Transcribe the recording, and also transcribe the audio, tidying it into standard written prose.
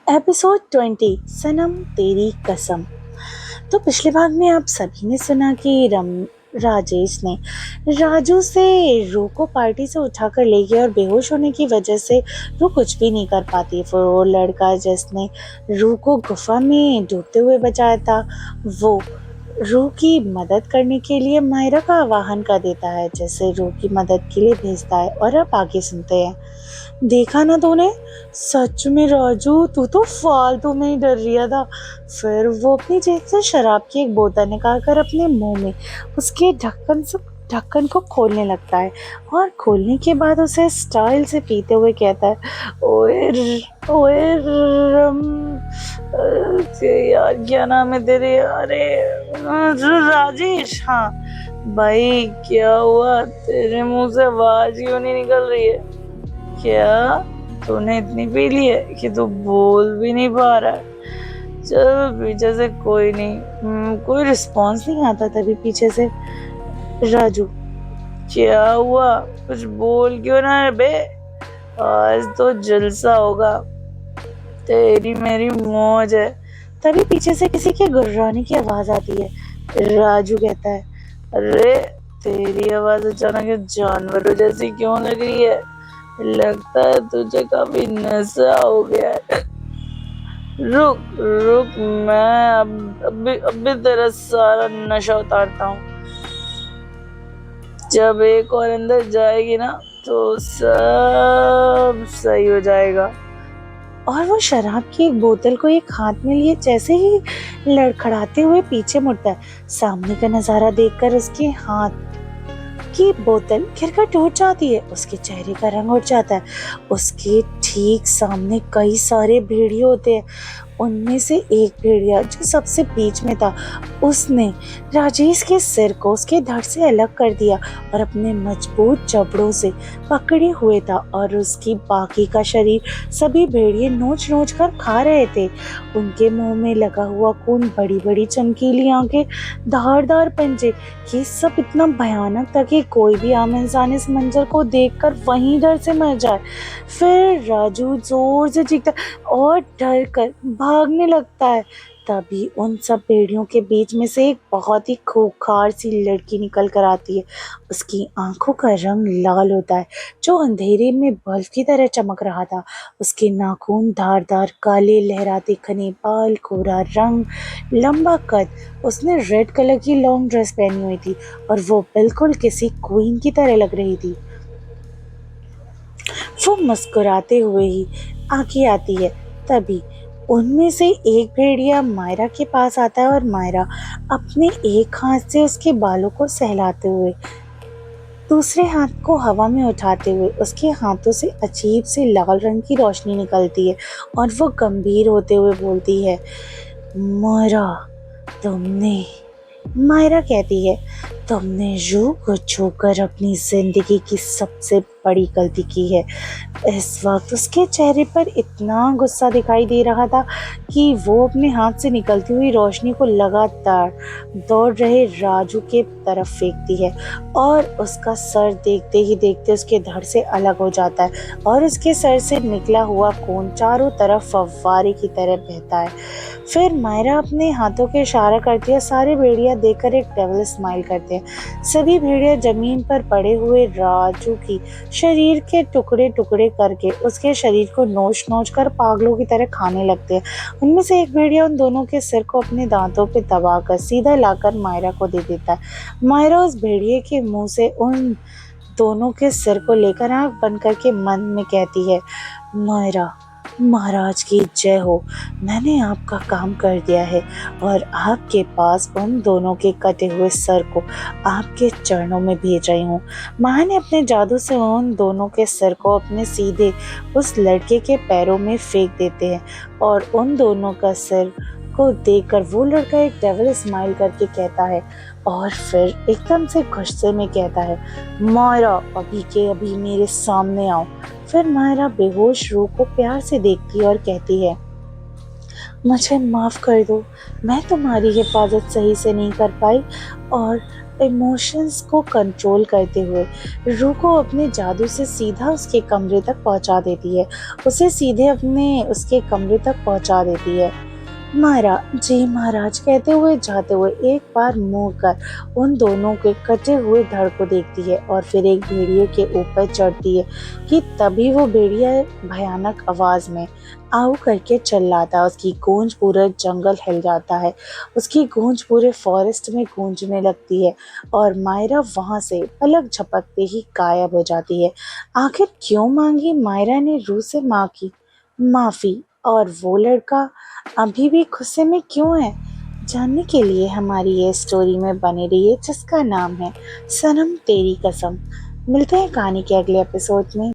Episode 20 सनम तेरी कसम। तो पिछले भाग में आप सभी ने सुना कि राजेश ने राजू से रू को पार्टी से उठाकर ले गया और बेहोश होने की वजह से रू कुछ भी नहीं कर पाती। वो लड़का जिसने रू को गुफा में डूबते हुए बचाया था, वो रू की मदद करने के लिए मायरा का आह्वान कर देता है, जैसे रू की मदद के लिए भेजता है। और अब आगे सुनते हैं। देखा ना तूने, सच में राजू तू तो फालतू में ही डर रिया था। फिर वो अपनी जेब से शराब की एक बोतल निकाल कर अपने मुंह में उसके ढक्कन को खोलने लगता है और खोलने के बाद उसे स्टाइल से पीते हुए कहता है, ओए यार क्या नाम है तेरे? अरे राजेश। हाँ भाई, क्या हुआ? तेरे मुंह से आवाज क्यों नहीं निकल रही है? क्या तूने इतनी पी ली है कि तू बोल भी नहीं पा रहा है? चल पीछे से कोई नहीं, कोई रिस्पॉन्स नहीं आता। तभी पीछे से राजू, क्या हुआ? कुछ बोल क्यों ना है बे? आज तो जलसा होगा, तेरी मेरी मौज है। तभी पीछे से किसी के गुर्राने की आवाज आती है। राजू कहता है, अरे तेरी आवाज अचानक जानवरों जैसी क्यों लग रही है? लगता है तुझे काफी नशा हो गया है। रुक रुक, मैं अभी तेरा सारा नशा उतारता हूँ। जब एक और अंदर जाएगी ना तो सब सही हो जाएगा। और वो शराब की एक बोतल को एक हाथ में लिए जैसे ही लड़खड़ाते हुए पीछे मुड़ता है, सामने का नजारा देखकर उसके हाथ की बोतल गिरकर टूट जाती है। उसके चेहरे का रंग उड़ जाता है। उसके ठीक सामने कई सारे भेड़िए होते हैं। उनमें से एक भेड़िया जो सबसे बीच में था, उसने राजेश के सिर को उसके धड़ से अलग कर दिया और अपने मजबूत जबड़ों से पकड़े हुए था। और उसकी बाकी का शरीर सभी भेड़िए नोच नोच कर खा रहे थे। उनके मुंह में लगा हुआ खून, बड़ी बड़ी चमकीली आंखें, धारदार पंजे, ये सब इतना भयानक था कि कोई भी आम इंसान इस मंजर को देखकर वहीं डर से मर जाए। फिर राजू जोर से चीखता और डर कर भागने लगता है। तभी उन सब भेड़ियों के बीच में से एक बहुत ही खूंखार सी लड़की निकल कर आती है। उसकी आंखों का रंग लाल होता है, जो अंधेरे में बल्ब की तरह चमक रहा था। उसके नाखून धारदार काले, लहराते घने बाल, गोरा रंग, लंबा कद। उसने रेड कलर की लॉन्ग ड्रेस पहनी हुई थी और वो बिल्कुल किसी क्वीन की तरह लग रही थी। वो मुस्कुराते हुए ही आगे आती है। तभी उनमें से एक भेड़िया मायरा के पास आता है और मायरा अपने एक हाथ से उसके बालों को सहलाते हुए दूसरे हाथ को हवा में उठाते हुए उसके हाथों से अजीब सी लाल रंग की रोशनी निकलती है और वो गंभीर होते हुए बोलती है, मायरा तुमने मायरा कहती है, तुमने रू को छूकर अपनी जिंदगी की सबसे बड़ी गलती की है। इस वक्त उसके चेहरे पर इतना गुस्सा दिखाई दे रहा था कि वो अपने हाथ से निकलती हुई रोशनी को लगातार दौड़ रहे राजू के तरफ फेंकती है और उसका सर देखते ही देखते उसके धड़ से अलग हो जाता है और उसके सर से निकला हुआ खून चारों तरफ फव्वारे की तरह बहता है। फिर मायरा अपने हाथों के इशारा करती है। सारे भेड़िया देखकर एक डेविल स्माइल करते हैं। सभी भेड़िया जमीन पर पड़े हुए राजू की शरीर के टुकड़े टुकड़े करके उसके शरीर को नोच नोच कर पागलों की तरह खाने लगते हैं। उनमें से एक भेड़िया उन दोनों के सिर को अपने दांतों पे दबाकर सीधा लाकर मायरा को दे देता है। मायरा उस भेड़िए के मुंह से उन दोनों के सिर को लेकर आंख बंद करके मन में कहती है, मायरा महाराज की जय हो, मैंने आपका काम कर दिया है और आपके पास उन दोनों के कटे हुए सर को आपके चरणों में भेज रही हूँ। माँ ने अपने जादू से उन दोनों के सर को अपने सीधे उस लड़के के पैरों में फेंक देते हैं और उन दोनों का सिर को देखकर वो लड़का एक डेविल स्माइल करके कहता है और फिर एकदम से गुस्से में कहता है, मायरा अभी के अभी मेरे सामने आओ। फिर मायरा बेहोश रू को प्यार से देखती है और कहती है, मुझे माफ कर दो, मैं तुम्हारी हिफाजत सही से नहीं कर पाई और इमोशंस को कंट्रोल करते हुए रूह को अपने जादू से सीधा उसके कमरे तक पहुंचा देती है, उसे सीधे अपने उसके कमरे तक पहुंचा देती है। मायरा जी महाराज कहते हुए जाते हुए एक बार मुंह कर उन दोनों के कटे हुए धड़ को देखती है और फिर एक भेड़िए के ऊपर चढ़ती है कि तभी वो भेड़िया भयानक आवाज में आऊ करके चिल्लाता है। उसकी गूंज पूरा जंगल हिल जाता है, उसकी गूंज पूरे फॉरेस्ट में गूंजने लगती है और मायरा वहां से पलक झपकते ही गायब हो जाती है। आखिर क्यों मांगी मायरा ने रूह से माँ की माफी, और वो लड़का अभी भी गुस्से में क्यों है? जानने के लिए हमारी ये स्टोरी में बने रहिए, जिसका नाम है सनम तेरी कसम। मिलते हैं कहानी के अगले एपिसोड में।